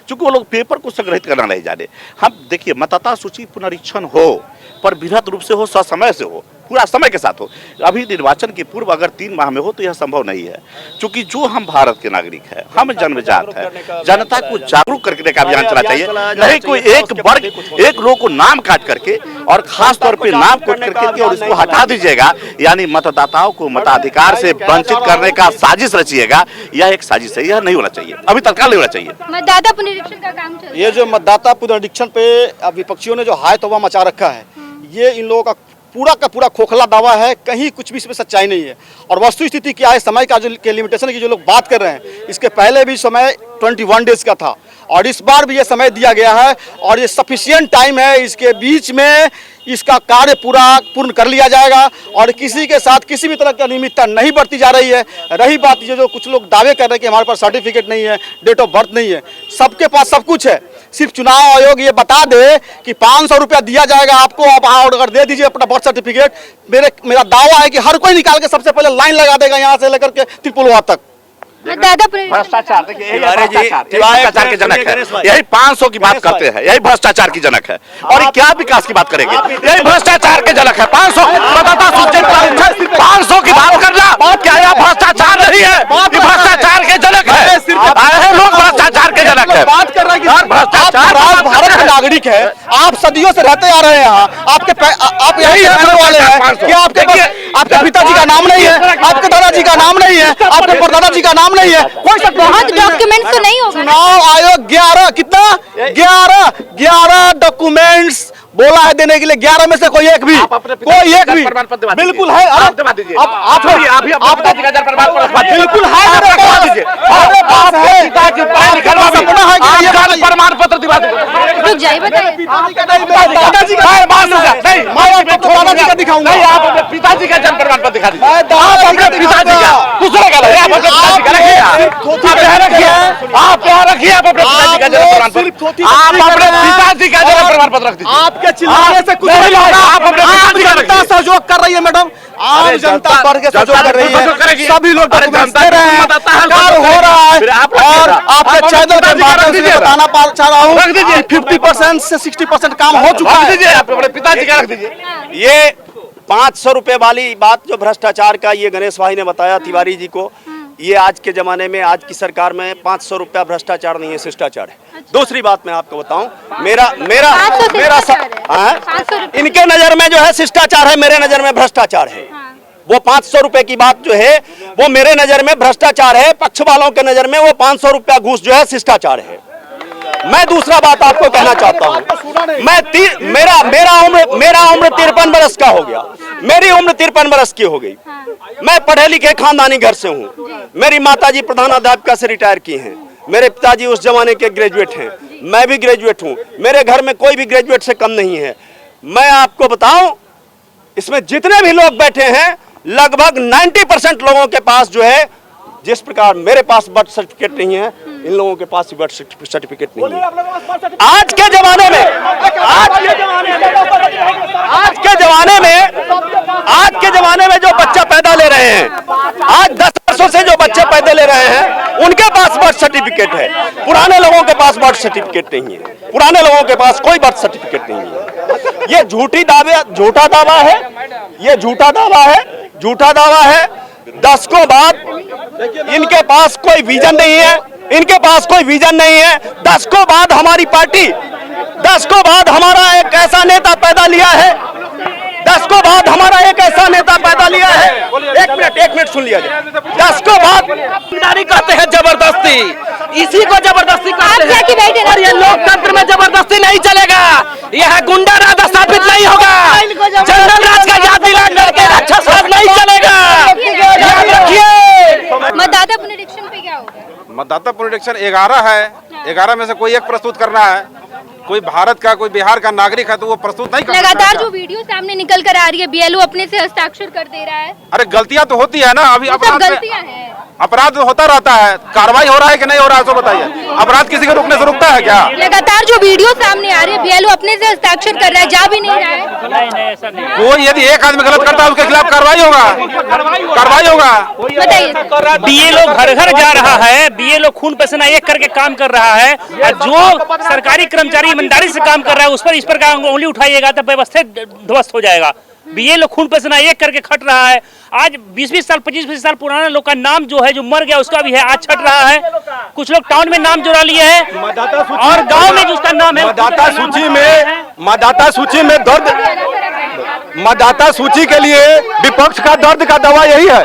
क्योंकि वो लोग पेपर को संग्रहित करना नहीं जाने। हम देखिए, मतदाता सूची पुनरीक्षण हो पर बृहत रूप से हो, ससमय से हो, पूरा समय के साथ हो। अभी निर्वाचन के पूर्व अगर 3 माह में हो तो यह संभव नहीं है, क्योंकि जो हम भारत के नागरिक हैं, हम जन्मजात है, जनता को जागरूक करने का अभियान चलना चाहिए, नहीं कोई एक वर्ग एक लोगों को नाम काट करके और खास तौर पे नाम काट करके और इसको हटा दीजिएगा, यानी मतदाताओं को मताधिकार से वंचित करने का साजिश रचिएगा। यह एक साजिश है, यह नहीं होना चाहिए, अभी तत्काल नहीं होना चाहिए। मतदाता पुनरीक्षण का काम चल रहा है। ये जो मतदाता पुनरीक्षण पे विपक्षियों ने जो हाय तौबा मचा रखा है, ये इन लोगों का पूरा खोखला दावा है, कहीं कुछ भी इसमें सच्चाई नहीं है। और वस्तु स्थिति क्या है, समय का जो के लिमिटेशन की जो लोग बात कर रहे हैं, इसके पहले भी समय 21 डेज का था और इस बार भी ये समय दिया गया है और ये सफिशिएंट टाइम है। इसके बीच में इसका कार्य पूर्ण कर लिया जाएगा और किसी के साथ किसी भी तरह की अनियमितता नहीं बरती जा रही है। रही बात ये जो कुछ लोग दावे कर रहे हैं कि हमारे पास सर्टिफिकेट नहीं है, डेट ऑफ बर्थ नहीं है, सबके पास सब कुछ है। सिर्फ चुनाव आयोग ये बता दे कि 500 रुपया दिया जाएगा आपको, आप अगर दे दीजिए अपना बर्थ सर्टिफिकेट। मेरा दावा है कि हर कोई निकाल के सबसे पहले लाइन लगा देगा यहाँ से लेकर के त्रिपुलवा तक। भ्रष्टाचार भ्रष्टाचार के जनक है, यही 500 की बात करते हैं, यही भ्रष्टाचार की जनक है। और क्या विकास की बात करेंगे, यही भ्रष्टाचार के जनक है। 500 की बात करना क्या यह भ्रष्टाचार नहीं है, भ्रष्टाचार के जनक है। लोग भ्रष्टाचार के जनक है, बात कर रहे हैं भ्रष्टाचार। आप भारत के नागरिक है, आप सदियों से रहते आ रहे हैं यहाँ, आप यही रहने वाले हैं कि आपके पिताजी का नाम नहीं है, आपके दादाजी का नाम नहीं है, आपके परदादाजी का नाम नहीं है, कोई सा डॉक्यूमेंट तो नहीं होगा। चुनाव आयोग 11 डॉक्यूमेंट्स बोला है देने के लिए, 11 में से कोई एक भी बिल्कुल है। बिल्कुल है, प्रमाण पत्र दिखा दिखाऊंगा। आप अपने पिताजी का जन्म प्रमाण पत्र दिखा दीजिए, आप अपने पिताजी का, दूसरे का नहीं, आप अपने पिताजी का रखिए, आप यहाँ रखिए, आप अपने पिताजी का जन्म प्रमाण पत्र, आप अपने पिताजी का जन्म प्रमाण पत्र रख दीजिए। आपके चिल्लाने से कुछ नहीं होगा, आप अपने पिताजी का रखिए। सहयोग कर रही है मैडम, आम जनता बढ़ के सहयोग कर रही है, सभी लोग डॉक्यूमेंट्स दे रहे हैं, काम हो रहा है। और आपके चैनल के माध्यम से बताना चाह रहा हूँ 50% से 60% काम हो चुका है। आप अपने पिताजी का रख दीजिए। ये 500 रुपए वाली बात जो भ्रष्टाचार का ये गणेश भाई ने बताया तिवारी जी को, ये आज के जमाने में आज की सरकार में 500 रुपया भ्रष्टाचार नहीं है, शिष्टाचार है। दूसरी बात मैं आपको बताऊं, इनके नजर में जो है शिष्टाचार है, मेरे नजर में भ्रष्टाचार है। वो 500 रुपए की बात जो है वो मेरे नजर में भ्रष्टाचार है, पक्ष वालों के नजर में वो 500 रुपया घूस जो है शिष्टाचार है। मैं दूसरा बात आपको कहना चाहता हूँ, मेरा उम्र 53 बरस का हो गया, मेरी उम्र 53 बरस की हो गई। मैं पढ़े लिखे खानदानी घर से हूँ, मेरी माताजी प्रधानाध्यापिका से रिटायर की हैं, मेरे पिताजी उस जमाने के ग्रेजुएट हैं, मैं भी ग्रेजुएट हूँ, मेरे घर में कोई भी ग्रेजुएट से कम नहीं है। मैं आपको बताऊं, इसमें जितने भी लोग बैठे हैं लगभग 90% लोगों के पास जो है, जिस प्रकार मेरे पास बर्थ सर्टिफिकेट नहीं है, इन लोगों के पास भी बर्थ सर्टिफिकेट नहीं है। आज के जमाने में जो बच्चा पैदा ले रहे हैं, आज 10 वर्षों से जो बच्चे पैदा ले रहे हैं, उनके पास बर्थ सर्टिफिकेट है। पुराने लोगों के पास बर्थ सर्टिफिकेट नहीं है, पुराने लोगों के पास कोई बर्थ सर्टिफिकेट नहीं है। ये झूठा दावा है, ये झूठा दावा है। 10 को बाद इनके पास कोई विजन नहीं है, इनके पास कोई विजन नहीं है। 10 को बाद हमारी पार्टी, 10 को बाद हमारा एक ऐसा नेता पैदा लिया है, 10 को बाद हमारा एक ऐसा नेता पैदा लिया है। एक मिनट सुन लिया जाए। 10 को बाद कहते हैं जबरदस्ती, इसी को जबरदस्ती कहते हैं। और ये लोकतंत्र में जबरदस्ती नहीं चलेगा, यह गुंडा राज स्थापित नहीं होगा, जनरल राज का जाति करके राक्षस राज नहीं चलेगा। याद रखिए। मतदाता पुनरीक्षण पे क्या होगा? मतदाता पुनरीक्षण 11 है, 11 में से कोई एक प्रस्तुत करना है। कोई भारत का, कोई बिहार का नागरिक है तो वो प्रस्तुत नहीं कर सकता। लगातार जो वीडियो सामने निकल कर आ रही है, बीएलओ अपने से हस्ताक्षर कर दे रहा है। अरे गलतियां तो होती है ना, अभी अपराध होता रहता है, कार्रवाई हो रहा है कि नहीं हो रहा है तो बताइए। अपराध किसी को रुकने से रुकता है क्या? लगातार जो वीडियो सामने आ रही है, बीएलओ अपने से हस्ताक्षर कर रहा है, जा भी नहीं रहा है। कोई यदि एक आदमी गलत करता है उसके खिलाफ कार्रवाई होगा। बताइए। बीएलओ घर घर जा रहा है, बीएलओ खून पसीना एक करके काम कर रहा है, और जो सरकारी कर्मचारी ईमानदारी से काम कर रहा है उस पर इस पर उंगली उठाइएगा तो व्यवस्था ध्वस्त हो जाएगा। ये लोग खून पसीना एक करके खट रहा है। आज 20-20 साल 25-25 साल पुराना लोग का नाम जो है, जो मर गया उसका भी है, आज छट रहा है। कुछ लोग टाउन में नाम जुड़ा लिए हैं और गांव में जिसका नाम है मतदाता सूची में दर्द, मतदाता सूची के लिए विपक्ष का दर्द का दवा यही है।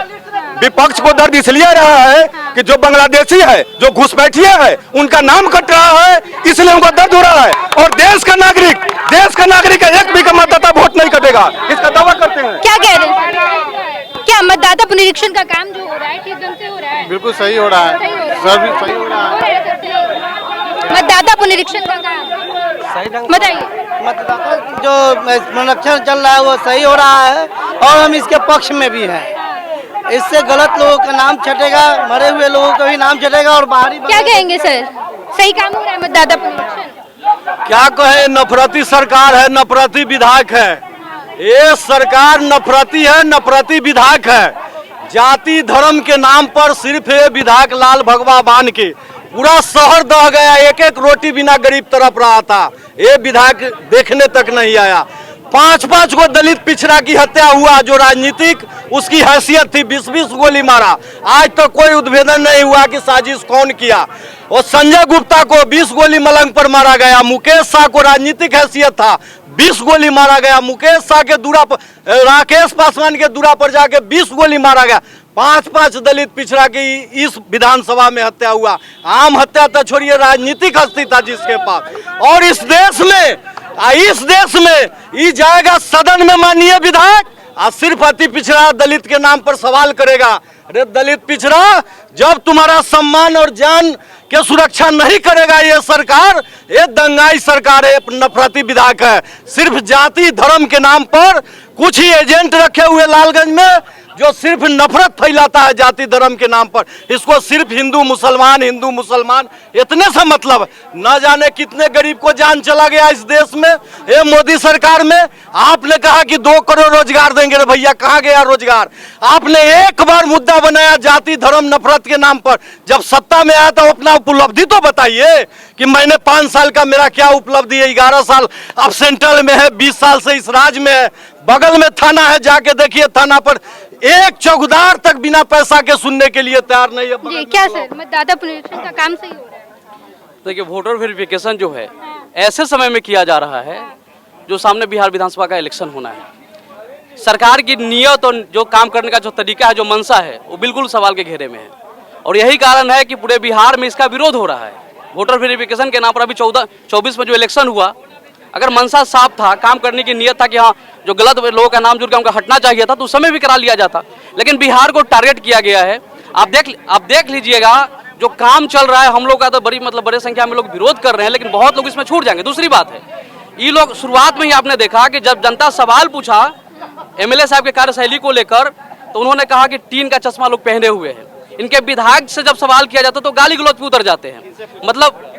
विपक्ष को दर्द इसलिए रहा है कि जो बांग्लादेशी है, जो घुसपैठिया है, उनका नाम कट रहा है, इसलिए उनको दर्द हो रहा है। और देश का नागरिक एक भी का मतदाता वोट नहीं कटेगा, इसका दावा करते हैं। क्या कह रहे हैं? क्या मतदाता पुनरीक्षण का काम जो हो रहा है ठीक ढंग से हो रहा है? बिल्कुल सही हो रहा है, सही हो रहा है। मतदाता पुनरीक्षण का काम सही ढंग बताइए। मतदाता जो पुनरीक्षण चल रहा है वो सही हो रहा है और हम इसके पक्ष में भी हैं। इससे गलत लोगों का नाम छटेगा, मरे हुए लोगों का भी नाम छटेगा और बाहरी। क्या कहेंगे सर, सही काम हो रहा है मतदाता पुनरीक्षण? क्या कहे, नफरती सरकार है, नफरती विधायक है। ये सरकार नफरती है, नफरती विधायक है। जाति धर्म के नाम पर सिर्फ ये विधायक लाल भगवा बांध के पूरा शहर दह गया। एक एक रोटी बिना गरीब तरफ रहा था, ये विधायक देखने तक नहीं आया। 5-5 को दलित पिछड़ा की हत्या हुआ, जो राजनीतिक उसकी हैसियत थी, 20-20 गोली मारा। आज तक कोई उद्भेदन नहीं हुआ कि साजिश कौन किया। और संजय गुप्ता को 20 गोली मलंग पर मारा गया। मुकेश शाह को राजनीतिक हैसियत था, 20 गोली मारा गया। मुकेश शाह के दूरा पर, राकेश पासवान के दूरा पर जाके 20 गोली मारा गया। 5-5 दलित पिछड़ा की इस विधानसभा में हत्या हुआ। आम हत्या तो छोड़िए, राजनीतिक हस्ती था जिसके पास। और इस देश में ये जाएगा सदन में माननीय विधायक और सिर्फ अति पिछड़ा दलित के नाम पर सवाल करेगा। अरे दलित पिछड़ा, जब तुम्हारा सम्मान और जान के सुरक्षा नहीं करेगा ये सरकार, ये दंगाई सरकार है, नफरती विधायक है। सिर्फ जाति धर्म के नाम पर कुछ ही एजेंट रखे हुए लालगंज में, जो सिर्फ नफरत फैलाता है जाति धर्म के नाम पर। इसको सिर्फ हिंदू मुसलमान इतने से मतलब, न जाने कितने गरीब को जान चला गया इस देश में। ये मोदी सरकार में आपने कहा कि 2 करोड़ रोजगार देंगे, रे भैया कहाँ गया रोजगार? आपने एक बार मुद्दा बनाया जाति धर्म नफरत के नाम पर, जब सत्ता में आया तो अपना उपलब्धि तो बताइए कि मैंने 5 साल का मेरा क्या उपलब्धि है। 11 साल अब सेंट्रल में है, 20 साल से इस राज्य में है, बगल में थाना है, जाके देखिए थाना पर एक चौकीदार तक बिना पैसा के सुनने के लिए तैयार नहीं है। जी क्या सर, मतदाता पुनरीक्षण का काम सही हो रहा है? देखिए, वोटर वेरिफिकेशन जो है ऐसे समय में किया जा रहा है जो सामने बिहार विधानसभा का इलेक्शन होना है। सरकार की नियत और जो काम करने का जो तरीका है, जो मंशा है, वो बिल्कुल सवाल के घेरे में है। और यही कारण है कि पूरे बिहार में इसका विरोध हो रहा है। वोटर वेरिफिकेशन के नाम पर अभी 24 में जो इलेक्शन हुआ, अगर मंशा साफ था, काम करने की नियत था कि हाँ जो गलत लोगों का नाम जुड़ के उनका हटना चाहिए था, तो उस समय भी करा लिया जाता। लेकिन बिहार को टारगेट किया गया है। आप देख लीजिएगा जो काम चल रहा है, हम लोग का तो बड़ी संख्या में लोग विरोध कर रहे हैं, लेकिन बहुत लोग इसमें छूट जाएंगे। दूसरी बात है, ये लोग शुरुआत में ही आपने देखा कि जब जनता सवाल पूछा एमएलए साहब के कार्यशैली को लेकर, तो उन्होंने कहा कि टीन का चश्मा लोग पहने हुए हैं। इनके विधायक से जब सवाल किया जाता तो गाली गलौज पे उतर जाते हैं। मतलब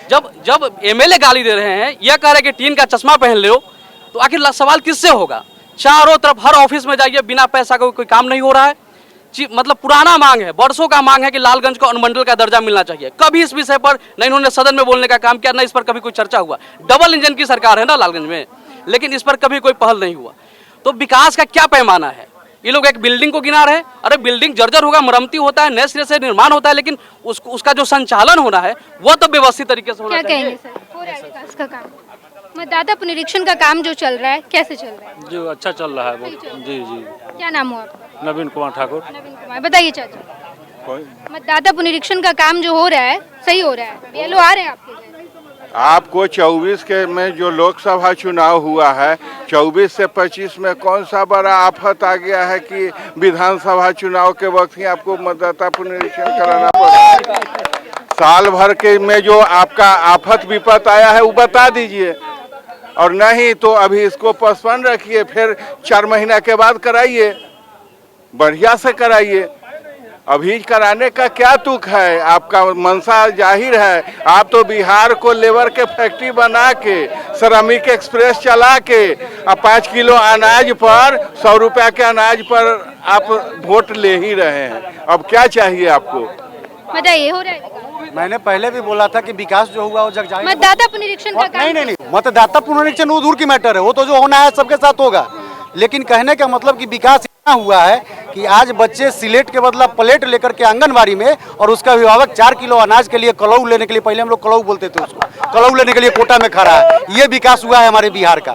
जब एमएलए गाली दे रहे हैं, यह कह रहे कि टीन का चश्मा पहन लो, तो आखिर सवाल किससे होगा? चारों तरफ हर ऑफिस में जाइए, बिना पैसा का कोई काम नहीं हो रहा है। मतलब पुराना मांग है, वर्षों का मांग है कि लालगंज को अनुमंडल का दर्जा मिलना चाहिए। कभी इस विषय पर न इन्होंने सदन में बोलने का काम किया, न इस पर कभी कोई चर्चा हुआ। डबल इंजन की सरकार है ना लालगंज में, लेकिन इस पर कभी कोई पहल नहीं हुआ। तो विकास का क्या पैमाना है? ये लोग एक बिल्डिंग को गिना रहे हैं। अरे बिल्डिंग जर्जर होगा, मरम्मती होता है, नए सिरे से निर्माण होता है, लेकिन उसका जो संचालन होना है वो तो व्यवस्थित तरीके से होना चाहिए। क्या कहेंगे सर, हो रहा है विकास का काम? मतदाता पुनरीक्षण का काम जो चल रहा है कैसे चल रहा है? जो अच्छा चल रहा है वो। जी जी। क्या नाम हुआ आपका? नवीन कुमार ठाकुर। नवीन कुमार, बताइए चाचा, मतदाता पुनरीक्षण का काम जो हो रहा है सही हो रहा है? बीएलओ आ रहे हैं आपके? आपको 24 के में जो लोकसभा चुनाव हुआ है, 24 से 25 में कौन सा बड़ा आफत आ गया है कि विधानसभा चुनाव के वक्त ही आपको मतदाता पुनरीक्षण कराना पड़ा? साल भर के में जो आपका आफत विपत आया है वो बता दीजिए, और नहीं तो अभी इसको पोस्टपोन रखिए, फिर 4 महीना के बाद कराइए, बढ़िया से कराइए। अभी कराने का क्या तुक है? आपका मंशा जाहिर है। आप तो बिहार को लेबर के फैक्ट्री बना के, श्रमिक एक्सप्रेस चला के, 5 किलो अनाज पर 100 रुपया के अनाज पर आप वोट ले ही रहे हैं। अब क्या चाहिए आपको? बताइए, हो रहा है? मैंने पहले भी बोला था कि विकास जो हुआ वो जग जाएगा। मतदाता पुनरीक्षण का काम नहीं, मतदाता पुनरीक्षण वो दूर की मैटर है, वो तो जो होना है सबके साथ होगा। लेकिन कहने का मतलब कि विकास इतना हुआ है कि आज बच्चे सिलेट के बदला प्लेट लेकर के आंगनबाड़ी में, और उसका अभिभावक 4 किलो अनाज के लिए कलऊ लेने के लिए, पहले हम लोग कलऊ बोलते थे उसको, कलऊ लेने के लिए कोटा में खड़ा है। ये विकास हुआ है हमारे बिहार का।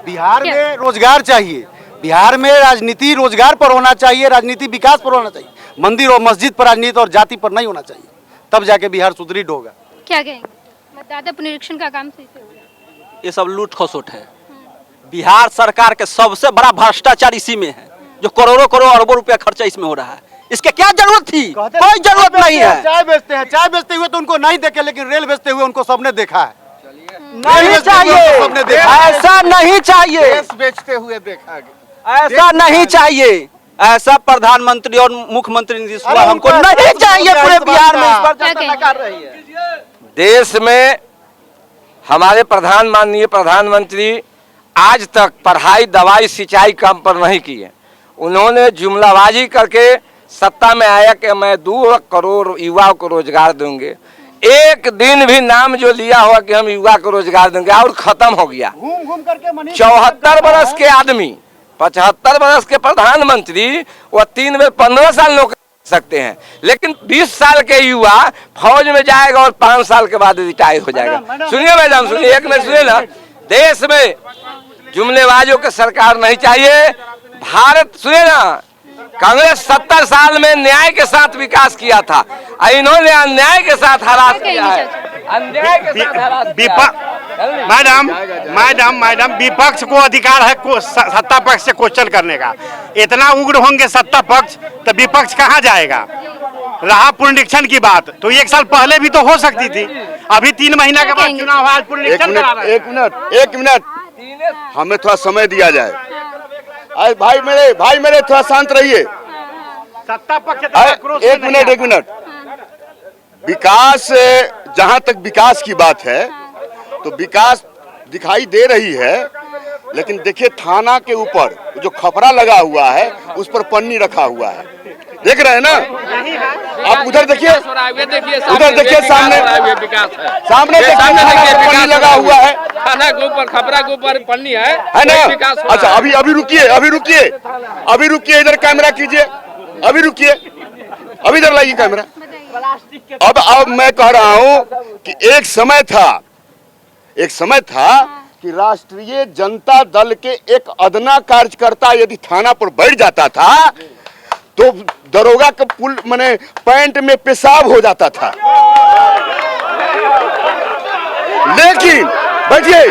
बिहार में रोजगार चाहिए, बिहार में राजनीति रोजगार पर होना चाहिए, राजनीति विकास पर होना चाहिए। मंदिर और मस्जिद पर राजनीति और जाति पर नहीं होना चाहिए, तब जाके बिहार सुदृढ़ होगा। क्या कहेंगे? मतदाता पुनरीक्षण का काम सही से होगा? ये सब लूट खसोट है। बिहार सरकार के सबसे बड़ा भ्रष्टाचार इसी में है, जो करोड़ों अरबों रुपया खर्चा इसमें हो रहा है। इसके क्या जरूरत थी? कोई जरूरत नहीं है। चाय बेचते हैं, चाय बेचते हुए तो उनको नहीं देखे, लेकिन रेल बेचते हुए उनको सबने देखा है। नहीं चाहिए, ऐसा नहीं चाहिए, बेचते हुए देखा गया। ऐसा नहीं चाहिए। ऐसा प्रधानमंत्री और मुख्यमंत्री नीतीश कुमार हमको नहीं चाहिए पूरे बिहार में। इस पर चर्चा कर रही है। देश में हमारे माननीय प्रधानमंत्री आज तक पढ़ाई, दवाई, सिंचाई काम पर नहीं किए। उन्होंने जुमलाबाजी करके सत्ता में आया कि मैं 2 करोड़ युवाओं को रोजगार दूंगे। एक दिन भी नाम जो लिया हुआ कि हम युवा को रोजगार देंगे, और खत्म हो गया। घूम करके 74 वर्ष के आदमी, 75 वर्ष के प्रधानमंत्री, वह 3 में 15 साल नौकरी सकते हैं, लेकिन 20 साल के युवा फौज में जाएगा और 5 साल के बाद रिटायर हो जाएगा। सुनिए मैडम, सुनिए, एक मिनट सुनिए ना। देश में जुमलेबाजों की सरकार नहीं चाहिए। भारत, सुनिए ना, कांग्रेस 70 साल में न्याय के साथ विकास किया था, इन्होंने अन्याय के साथ हरास किया है। अन्याय के साथ हरास किया मैडम विपक्ष को अधिकार है सत्ता पक्ष से क्वेश्चन करने का। इतना उग्र होंगे सत्ता पक्ष तो विपक्ष कहाँ जाएगा? रहा पुनरीक्षण की बात, तो 1 साल पहले भी तो हो सकती थी। अभी 3 महीना के बाद चुनाव आज पुनरीक्षण करा रहे हैं। एक मिनट हमें थोड़ा समय दिया जाए। भाई मेरे थोड़ा शांत रहिए। सत्ता पक्ष एक मिनट। विकास, जहाँ तक विकास की बात है तो विकास दिखाई दे रही है, लेकिन देखिए थाना के ऊपर जो खपरा लगा हुआ है उस पर पन्नी रखा हुआ है, देख रहे हैं ना आप? उधर देखिए, सामने देखिए पन्नी लगा हुआ है, थाना के ऊपर, खपरा के ऊपर पन्नी है ना? अच्छा, अभी रुकिए, इधर कैमरा कीजिए, अभी रुकिए, अभी इधर लाइए कैमरा। अब मैं कह रहा हूँ कि एक समय था कि राष्ट्रीय जनता दल के एक अदना कार्यकर्ता यदि थाना पर बैठ जाता था तो दरोगा का पुल माने पैंट में पेशाब हो जाता था। लेकिन बैठिए,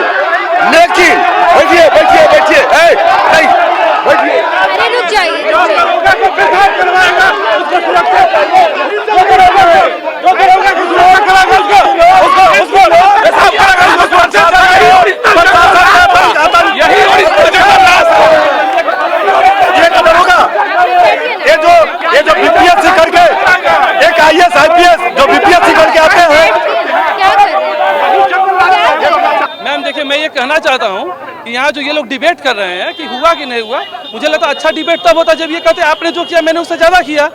ये जो बीपीएससी करके एक IAS IPS जो बीपीएससी करके आते हैं। मैम देखिए, मैं ये कहना चाहता हूँ कि यहाँ जो ये लोग डिबेट कर रहे हैं कि हुआ कि नहीं हुआ, मुझे लगता है अच्छा डिबेट तब होता जब ये कहते आपने जो किया मैंने उससे ज्यादा किया।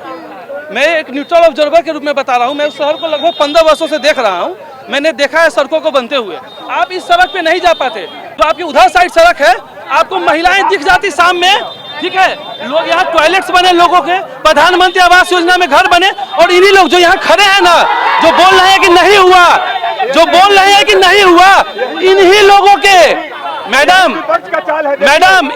मैं एक न्यूट्रल ऑब्जर्वर के रूप में बता रहा हूँ। मैं उस शहर को लगभग 15 वर्षों से देख रहा हूँ। मैंने देखा है सड़कों को बनते हुए। आप इस सड़क पे नहीं जा पाते, तो आपकी उधर साइड सड़क है, आपको महिलाएं दिख जाती शाम में, ठीक है? लोग यहाँ टॉयलेट्स बने लोगों के, प्रधानमंत्री आवास योजना में घर बने, और इन्हीं लोग जो यहाँ खड़े हैं ना, जो बोल रहे हैं कि नहीं हुआ, इन्हीं लोगों के मैडम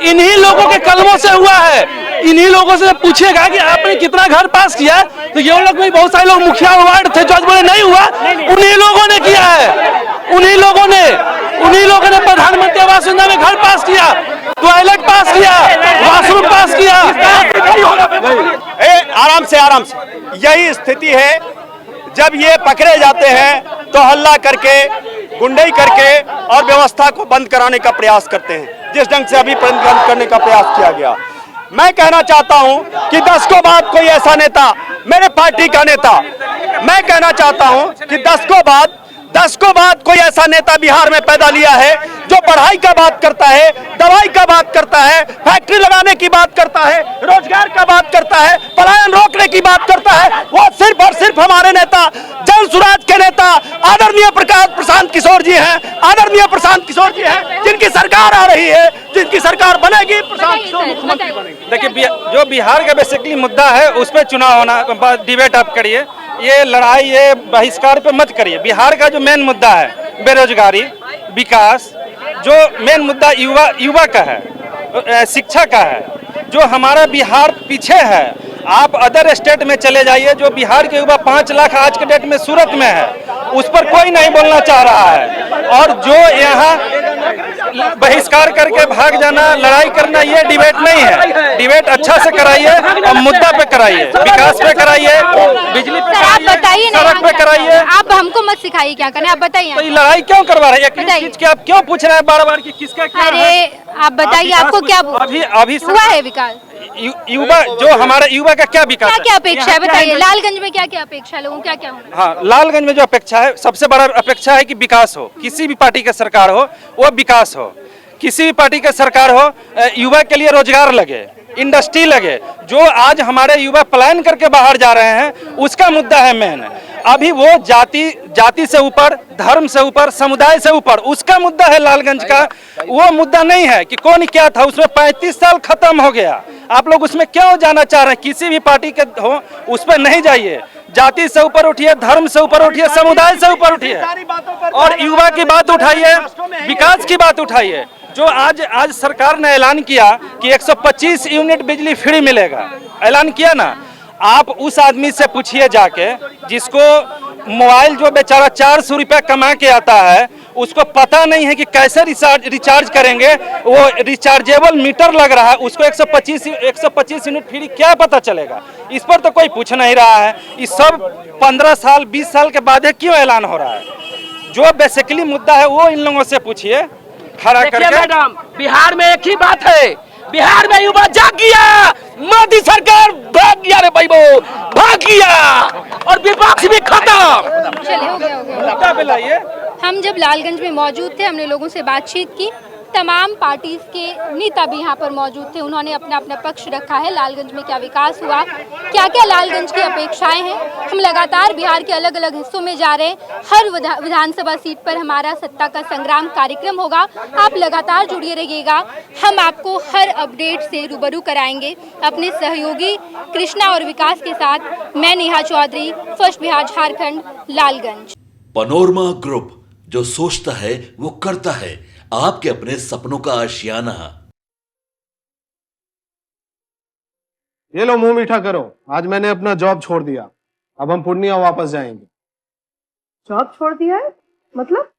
इन्हीं लोगों के कलमों से हुआ है। इन्हीं लोगों से पूछिएगा कि आपने कितना घर पास किया, तो ये लोग में बहुत सारे लोग मुखिया वार्ड थे जो आज बोले नहीं हुआ, उन्हीं लोगों ने किया है। उन्हीं लोगों ने प्रधानमंत्री आवास योजना में घर पास किया, टॉयलेट पास किया, वॉशरूम पास किया। आराम से यही स्थिति है। जब ये पकड़े जाते हैं तो हल्ला करके, गुंडई करके और व्यवस्था को बंद कराने का प्रयास करते हैं, जिस ढंग से अभी बंद करने का प्रयास किया गया। मैं कहना चाहता हूं कि 10 को बाद कोई ऐसा नेता, मेरे पार्टी का नेता, मैं कहना चाहता हूं कि 10 को बाद दशकों बाद कोई ऐसा नेता बिहार में पैदा लिया है जो पढ़ाई का बात करता है, दवाई का बात करता है, फैक्ट्री लगाने की बात करता है, रोजगार का बात करता है, पलायन रोकने की बात करता है। वो सिर्फ और सिर्फ हमारे नेता, जन सुराज के नेता आदरणीय प्रशांत किशोर जी हैं, आदरणीय प्रशांत किशोर जी हैं, जिनकी सरकार आ रही है, जिनकी सरकार बनेगी, प्रशांत किशोर मुख्यमंत्री बनेंगे। देखिए, जो बिहार का बेसिकली मुद्दा है उस पर चुनाव होना, डिबेट आप करिए, ये लड़ाई, ये बहिष्कार पे मत करिए। बिहार का जो मेन मुद्दा है बेरोजगारी, विकास, जो मेन मुद्दा युवा का है, शिक्षा का है, जो हमारा बिहार पीछे है। आप अदर स्टेट में चले जाइए, जो बिहार के युवा 5 लाख आज के डेट में सूरत में है, उस पर कोई नहीं बोलना चाह रहा है। और जो यहाँ बहिष्कार करके भाग जाना, लड़ाई करना, ये डिबेट नहीं है। डिबेट अच्छा से कराइए और मुद्दा पे कराइए, विकास पे कराइए, बिजली पे कराइए, सड़क पे कराइए। आप हमको मत सिखाइए क्या करना, आप बताइए। तो ये लड़ाई क्यों करवा रहे हैं? चीज के आप क्यों पूछ रहे हैं बार-बार कि किसका क्या है? अरे आप बताइए, आपको क्या अभी हुआ है विकास? युवा, जो हमारे युवा का क्या विकास क्या अपेक्षा है बताइए। लालगंज में क्या क्या अपेक्षा है लोगों, क्या क्या होना? हाँ, लालगंज में जो अपेक्षा है, सबसे बड़ा अपेक्षा है कि विकास हो। किसी भी पार्टी की सरकार हो, वो विकास हो। किसी भी पार्टी की सरकार हो, युवा के लिए रोजगार लगे, इंडस्ट्री लगे। जो आज हमारे युवा पलायन करके बाहर जा रहे हैं, उसका मुद्दा है मेन। अभी वो जाति से ऊपर, धर्म से ऊपर, समुदाय से ऊपर, उसका मुद्दा है लालगंज का। वो मुद्दा नहीं है कि कौन क्या था, उसमें 35 साल खत्म हो गया। आप लोग उसमें क्यों जाना चाह रहे हैं? किसी भी पार्टी के हो, उस पर नहीं जाइए। जाति से ऊपर उठिए, धर्म से ऊपर उठिए, समुदाय से ऊपर उठिए और युवा की बात उठाइए, विकास की बात उठाइए। जो आज सरकार ने ऐलान किया कि 125 यूनिट बिजली फ्री मिलेगा, ऐलान किया ना। आप उस आदमी से पूछिए जाके, जिसको मोबाइल जो बेचारा 400 रुपया कमा के आता है, उसको पता नहीं है कि कैसे रिचार्ज करेंगे। वो रिचार्जेबल मीटर लग रहा है, उसको 125 यूनिट फ्री, क्या पता चलेगा? इस पर तो कोई पूछ नहीं रहा है। इस सब 15 साल 20 साल के बाद क्यों ऐलान हो रहा है? जो बेसिकली मुद्दा है वो इन लोगों से पूछिए खड़ा करके। मैडम, बिहार में एक ही बात है, बिहार में युवा जाग गया, मोदी सरकार भाग गया रे भाईबो, भाग गया और विपक्ष भी खत्म। चलिए, हो गया। हम जब लालगंज में मौजूद थे, हमने लोगों से बातचीत की। तमाम पार्टीज के नेता भी यहाँ पर मौजूद थे, उन्होंने अपना अपना पक्ष रखा है। लालगंज में क्या विकास हुआ, क्या क्या लालगंज की अपेक्षाएं हैं। हम लगातार बिहार के अलग अलग हिस्सों में जा रहे हैं। हर विधानसभा सीट पर हमारा सत्ता का संग्राम कार्यक्रम होगा। आप लगातार जुड़े रहिएगा, हम आपको हर अपडेट से रूबरू कराएंगे। अपने सहयोगी कृष्णा और विकास के साथ मैं Neha Chaudhary, first Bihar Jharkhand, Lalganj. Panorama Group, जो सोचता है वो करता है। आपके अपने सपनों का आशियाना। ये लो, मुंह मीठा करो। आज मैंने अपना जॉब छोड़ दिया, अब हम पूर्णिया वापस जाएंगे। जॉब छोड़ दिया है? मतलब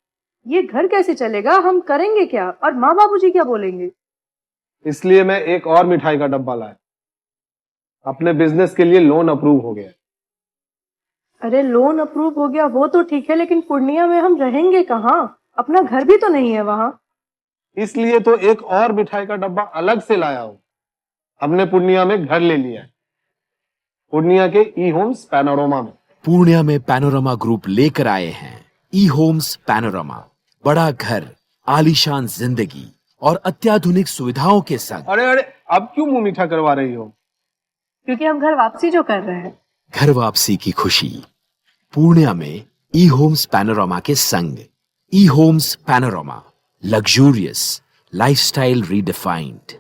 ये घर कैसे चलेगा, हम करेंगे क्या, और माँ बाबूजी क्या बोलेंगे? इसलिए मैं एक और मिठाई का डब्बा लाया। अपने बिजनेस के लिए लोन अप्रूव हो गया। अरे लोन अप्रूव हो गया वो तो ठीक है, लेकिन पूर्णिया में हम रहेंगे कहाँ? अपना घर भी तो नहीं है वहाँ। इसलिए तो एक और मिठाई का डब्बा अलग से लाया हूँ। हमने पूर्णिया में घर ले लिया है, पूर्णिया के ई होम्स पैनोरमा में। पूर्णिया में पैनोरमा ग्रुप लेकर आए हैं ई होम्स पैनोरमा। बड़ा घर, आलीशान जिंदगी और अत्याधुनिक सुविधाओं के संग। अरे अब क्यों मुंह मीठा करवा रही हो? क्योंकि हम घर वापसी जो कर रहे हैं। घर वापसी की खुशी पूर्णिया में ई होम्स पैनोरमा के संग। ई Homes Panorama, luxurious lifestyle redefined.